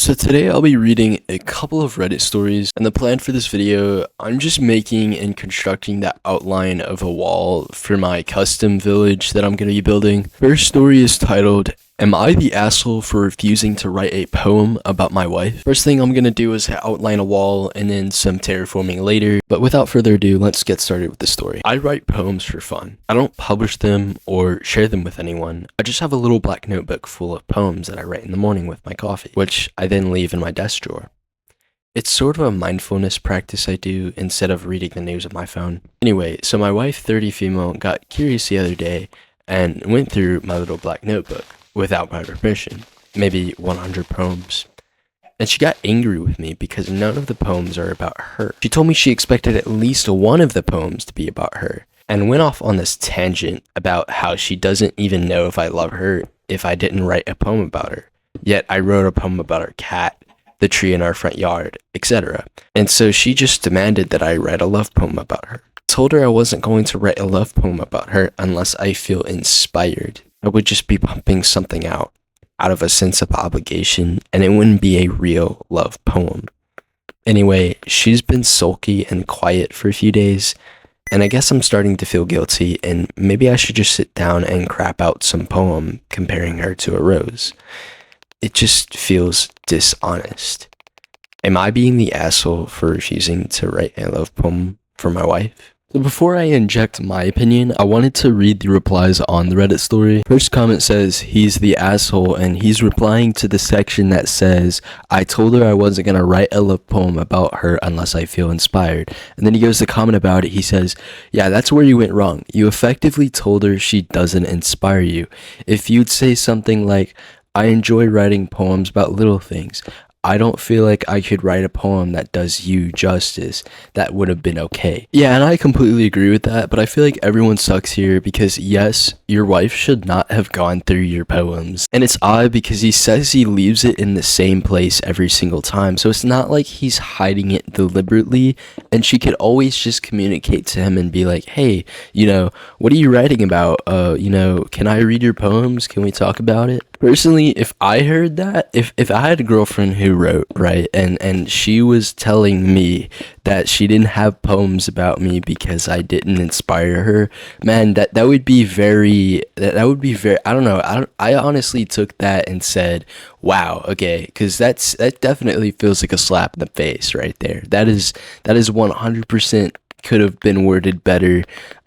So today I'll be reading a couple of Reddit stories, and the plan for this video, I'm just making and constructing the outline of a wall for my custom village that I'm going to be building. First story is titled, Am I the asshole for refusing to write a poem about my wife? First thing I'm going to do is outline a wall and then some terraforming later, but without further ado, let's get started with the story. I write poems for fun. I don't publish them or share them with anyone. I just have a little black notebook full of poems that I write in the morning with my coffee, which I then leave in my desk drawer. It's sort of a mindfulness practice I do instead of reading the news on my phone. Anyway, so my wife, 30 female, got curious the other day and went through my little black notebook without my permission, maybe 100 poems. And she got angry with me because none of the poems are about her. She told me she expected at least one of the poems to be about her, and went off on this tangent about how she doesn't even know if I love her if I didn't write a poem about her. Yet I wrote a poem about our cat, the tree in our front yard, etc. And so she just demanded that I write a love poem about her. I told her I wasn't going to write a love poem about her unless I feel inspired. I would just be pumping something out of a sense of obligation, and it wouldn't be a real love poem. Anyway, she's been sulky and quiet for a few days, and I guess I'm starting to feel guilty, and maybe I should just sit down and crap out some poem comparing her to a rose. It just feels dishonest. Am I being the asshole for refusing to write a love poem for my wife? So before I inject my opinion, I wanted to read the replies on the Reddit story. First comment says, he's the asshole, and he's replying to the section that says, I told her I wasn't going to write a love poem about her unless I feel inspired. And then he goes to comment about it. He says, yeah, that's where you went wrong. You effectively told her she doesn't inspire you. If you'd say something like, I enjoy writing poems about little things. I don't feel like I could write a poem that does you justice. That would have been okay. Yeah, and I completely agree with that, but I feel like everyone sucks here because yes, your wife should not have gone through your poems. And it's odd because he says he leaves it in the same place every single time, so it's not like he's hiding it deliberately, and she could always just communicate to him and be like, hey, what are you writing about? Can I read your poems? Can we talk about it? Personally, if I heard that, if I had a girlfriend who wrote, right, and she was telling me that she didn't have poems about me because I didn't inspire her, man, that would be very, I don't know, I honestly took that and said, wow, okay, because that definitely feels like a slap in the face right there. That is 100% could have been worded better.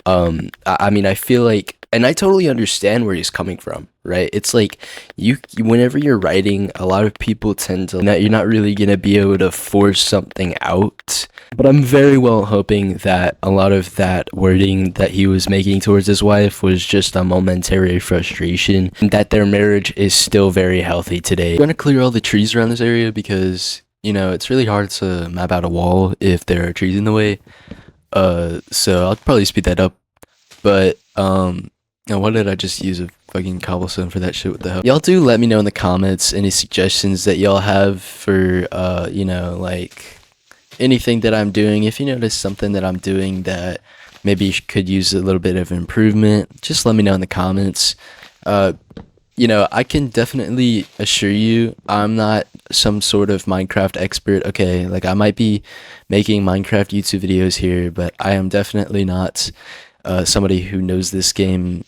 I mean, I feel like, and I totally understand where he's coming from, right? It's like whenever you're writing, a lot of people tend to, you're not really going to be able to force something out. But I'm very well hoping that a lot of that wording that he was making towards his wife was just a momentary frustration, and that their marriage is still very healthy today. I'm going to clear all the trees around this area because, it's really hard to map out a wall if there are trees in the way. So I'll probably speed that up. But, now why did I just use a fucking cobblestone for that shit? What the hell? Y'all do let me know in the comments any suggestions that y'all have for, like anything that I'm doing. If you notice something that I'm doing that maybe could use a little bit of improvement, just let me know in the comments. I can definitely assure you I'm not some sort of Minecraft expert, okay? Like, I might be making Minecraft YouTube videos here, but I am definitely not somebody who knows this game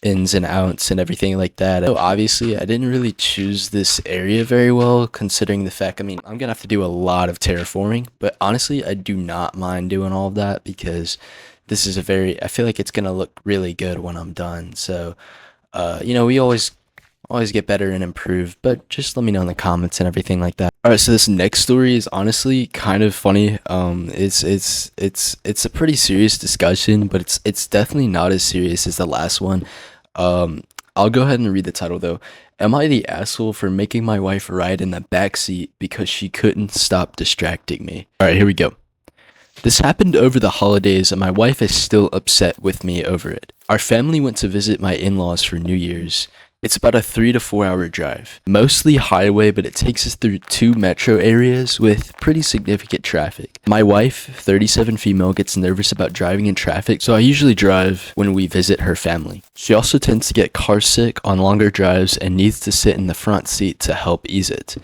ins and outs and everything like that. So obviously, I didn't really choose this area very well, considering the fact, I'm gonna have to do a lot of terraforming, but honestly, I do not mind doing all of that because this is I feel like it's gonna look really good when I'm done. So, we always get better and improve, but just let me know in the comments and everything like that. All right, so this next story is honestly kind of funny. It's a pretty serious discussion, but it's definitely not as serious as the last one. I'll go ahead and read the title though. Am I the asshole for making my wife ride in the backseat because she couldn't stop distracting me? All right, here we go. This happened over the holidays and my wife is still upset with me over it. Our family went to visit my in-laws for New Year's. It's about a 3 to 4 hour drive. Mostly highway, but it takes us through 2 metro areas with pretty significant traffic. My wife, 37 female, gets nervous about driving in traffic, so I usually drive when we visit her family. She also tends to get car sick on longer drives and needs to sit in the front seat to help ease it.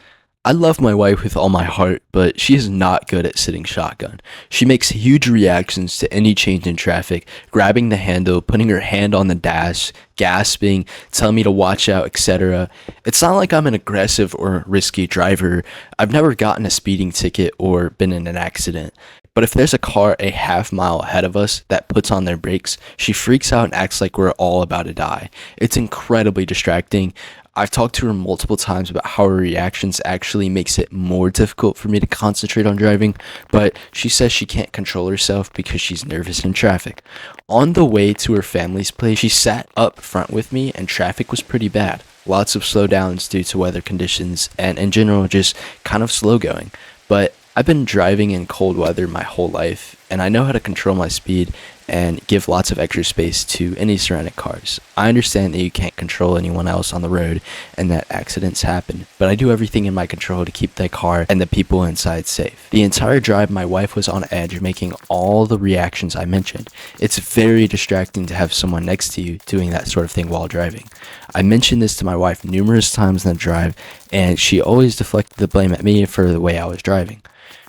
I love my wife with all my heart, but she is not good at sitting shotgun. She makes huge reactions to any change in traffic, grabbing the handle, putting her hand on the dash, gasping, telling me to watch out, etc. It's not like I'm an aggressive or risky driver. I've never gotten a speeding ticket or been in an accident. But if there's a car a half mile ahead of us that puts on their brakes, she freaks out and acts like we're all about to die. It's incredibly distracting. I've talked to her multiple times about how her reactions actually makes it more difficult for me to concentrate on driving, but she says she can't control herself because she's nervous in traffic. On the way to her family's place, she sat up front with me and traffic was pretty bad. Lots of slowdowns due to weather conditions and in general just kind of slow going. But I've been driving in cold weather my whole life, and I know how to control my speed and give lots of extra space to any surrounding cars. I understand that you can't control anyone else on the road and that accidents happen, but I do everything in my control to keep the car and the people inside safe. The entire drive, my wife was on edge, making all the reactions I mentioned. It's very distracting to have someone next to you doing that sort of thing while driving. I mentioned this to my wife numerous times in the drive, and she always deflected the blame at me for the way I was driving.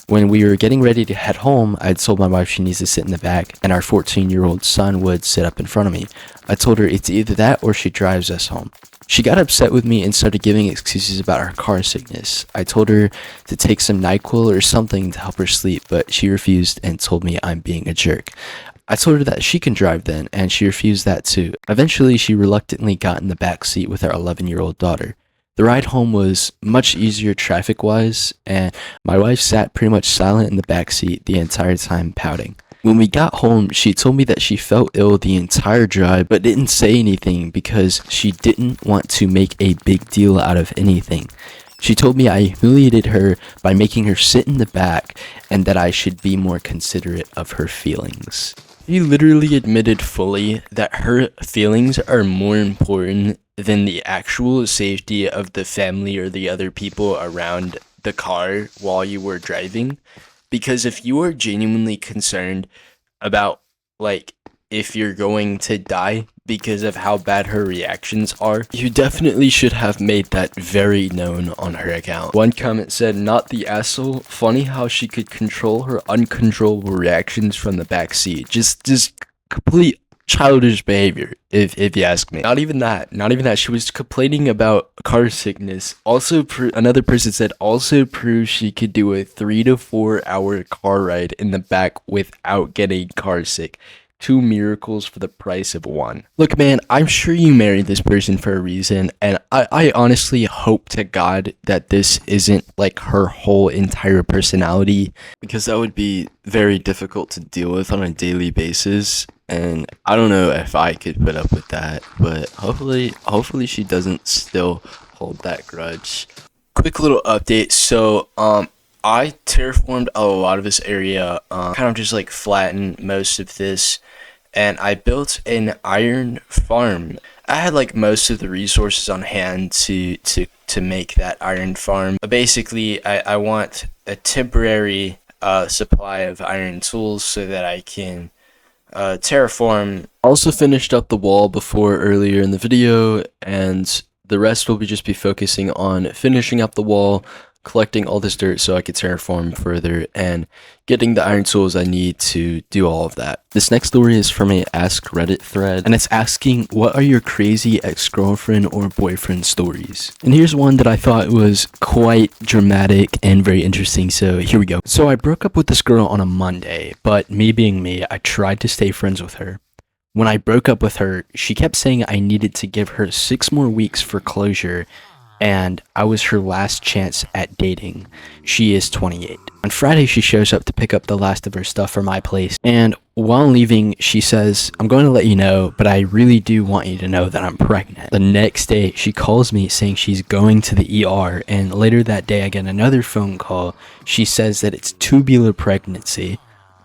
When we were getting ready to head home, I had told my wife she needs to sit in the back and our 14-year-old son would sit up in front of me. I told her it's either that or she drives us home. She got upset with me and started giving excuses about her car sickness. I told her to take some NyQuil or something to help her sleep, but she refused and told me I'm being a jerk. I told her that she can drive then, and she refused that too. Eventually, she reluctantly got in the back seat with our 11-year-old daughter. The ride home was much easier traffic-wise, and my wife sat pretty much silent in the back seat the entire time, pouting. When we got home, she told me that she felt ill the entire drive, but didn't say anything because she didn't want to make a big deal out of anything. She told me I humiliated her by making her sit in the back, and that I should be more considerate of her feelings. She literally admitted fully that her feelings are more important than the actual safety of the family or the other people around the car while you were driving. Because if you are genuinely concerned about, like, if you're going to die because of how bad her reactions are, you definitely should have made that very known on her account. One comment said, "Not the asshole. Funny how she could control her uncontrollable reactions from the back seat. Just complete childish behavior, if you ask me." Not even that. She was complaining about car sickness. Also, another person said, also proves she could do a 3 to 4 hour car ride in the back without getting car sick. 2 miracles for the price of 1. Look, man, I'm sure you married this person for a reason, and I honestly hope to God that this isn't like her whole entire personality, because that would be very difficult to deal with on a daily basis, and I don't know if I could put up with that, but hopefully she doesn't still hold that grudge. Quick little update. So, I terraformed a lot of this area, kind of just like flattened most of this, and I built an iron farm. I had like most of the resources on hand to make that iron farm. But basically, I want a temporary supply of iron tools so that I can terraform. Also finished up the wall before earlier in the video, and the rest will just be focusing on finishing up the wall, collecting all this dirt so I could terraform further, and getting the iron tools I need to do all of that. This next story is from a Ask Reddit thread, and it's asking, what are your crazy ex-girlfriend or boyfriend stories? And here's one that I thought was quite dramatic and very interesting, so here we go. So I broke up with this girl on a Monday, but me being me, I tried to stay friends with her. When I broke up with her, she kept saying I needed to give her 6 more weeks for closure, and I was her last chance at dating. She is 28. On Friday, she shows up to pick up the last of her stuff from my place, and while leaving, she says, "I'm going to let you know, but I really do want you to know that I'm pregnant." The next day, she calls me saying she's going to the ER, and later that day, I get another phone call. She says that it's tubular pregnancy,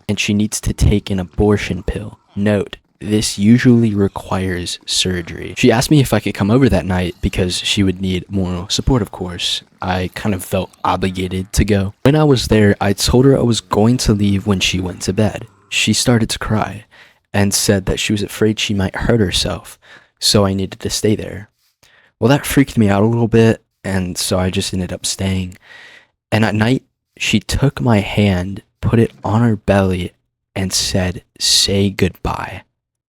and she needs to take an abortion pill. Note, this usually requires surgery. She asked me if I could come over that night because she would need moral support, of course. I kind of felt obligated to go. When I was there, I told her I was going to leave when she went to bed. She started to cry and said that she was afraid she might hurt herself, so I needed to stay there. Well, that freaked me out a little bit. and so I just ended up staying. And at night, she took my hand, put it on her belly, and said, "Say goodbye."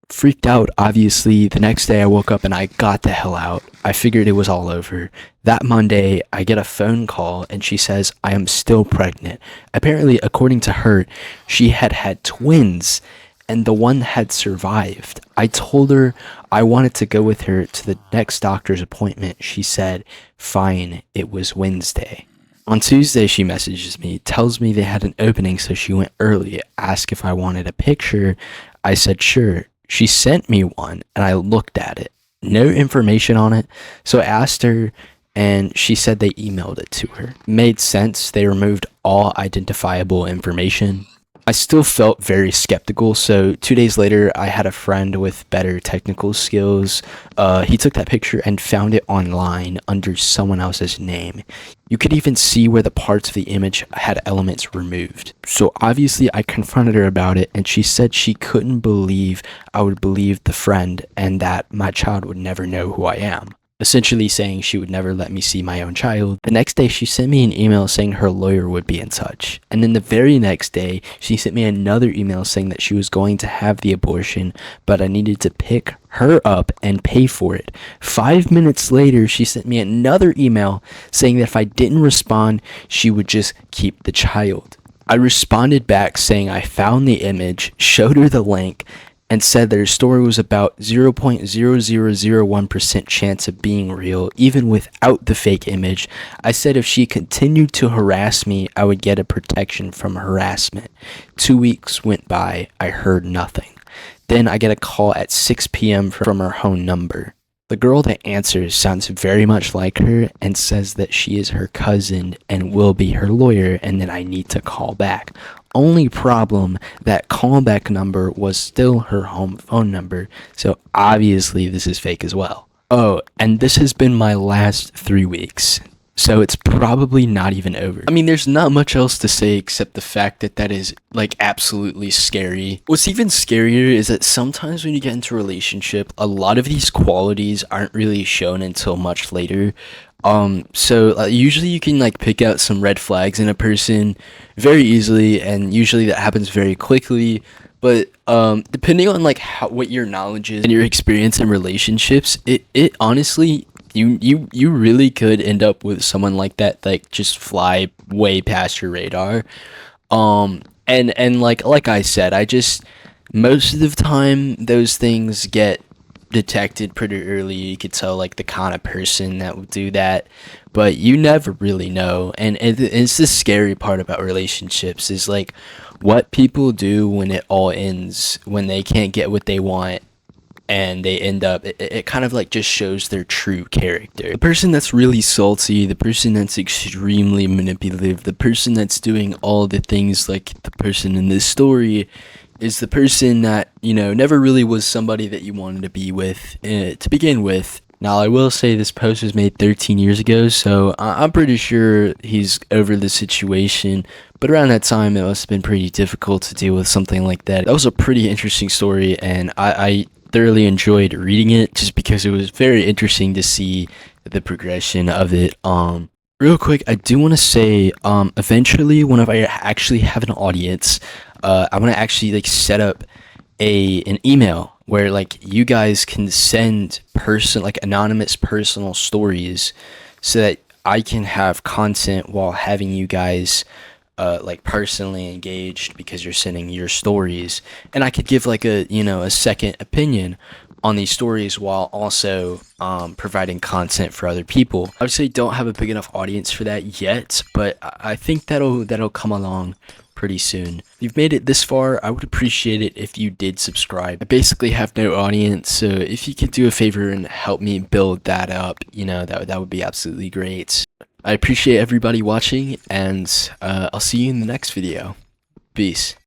Freaked out, obviously. The next day I woke up and I got the hell out. I figured it was all over. That Monday, I get a phone call and she says, "I am still pregnant." Apparently, according to her, she had had twins and the one had survived. I told her I wanted to go with her to the next doctor's appointment. She said, "Fine." It was Wednesday. On Tuesday, she messages me, tells me they had an opening, so she went early, asked if I wanted a picture. I said sure. She sent me one, and I looked at it. No information on it, so I asked her, and she said they emailed it to her. Made sense, they removed all identifiable information. I still felt very skeptical, so 2 days later, I had a friend with better technical skills. He took that picture and found it online under someone else's name. You could even see where the parts of the image had elements removed. So obviously, I confronted her about it, and she said she couldn't believe I would believe the friend and that my child would never know who I am. Essentially saying she would never let me see my own child. The next day, she sent me an email saying her lawyer would be in touch. And then the very next day, she sent me another email saying that she was going to have the abortion, but I needed to pick her up and pay for it. 5 minutes later, she sent me another email saying that if I didn't respond, she would just keep the child. I responded back saying I found the image, showed her the link, and said that her story was about 0.0001% chance of being real, even without the fake image. I said if she continued to harass me, I would get a protection from harassment. 2 weeks went by, I heard nothing. Then I get a call at 6 p.m. from her home number. The girl that answers sounds very much like her and says that she is her cousin and will be her lawyer and that I need to call back. Only problem, that callback number was still her home phone number, so obviously this is fake as well. Oh, and this has been my last 3 weeks, so it's probably not even over. I mean, there's not much else to say except the fact that that is, like, absolutely scary. What's even scarier is that sometimes when you get into a relationship, a lot of these qualities aren't really shown until much later. Usually you can like pick out some red flags in a person very easily, and usually that happens very quickly. But depending on like what your knowledge is and your experience in relationships, it honestly you really could end up with someone like that, like just fly way past your radar. And like I said, I just most of the time those things get detected pretty early. You could tell like the kind of person that would do that, but you never really know. And it's the scary part about relationships is like what people do when it all ends, when they can't get what they want and they end up it kind of like just shows their true character. The person that's really salty, the person that's extremely manipulative, the person that's doing all the things like the person in this story is the person that, you know, never really was somebody that you wanted to be with to begin with. Now, I will say this post was made 13 years ago, so I'm pretty sure he's over the situation. But around that time, it must have been pretty difficult to deal with something like that. That was a pretty interesting story, and I thoroughly enjoyed reading it just because it was very interesting to see the progression of it. Real quick, I do want to say, eventually, whenever I actually have an audience, I want to actually like set up an email where like you guys can send anonymous personal stories so that I can have content while having you guys like personally engaged because you're sending your stories, and I could give like a second opinion on these stories while also providing content for other people. Obviously, don't have a big enough audience for that yet, but I think that'll come along pretty soon. If you've made it this far, I would appreciate it if you did subscribe. I basically have no audience, so if you could do a favor and help me build that up, that would be absolutely great. I appreciate everybody watching, and I'll see you in the next video. Peace.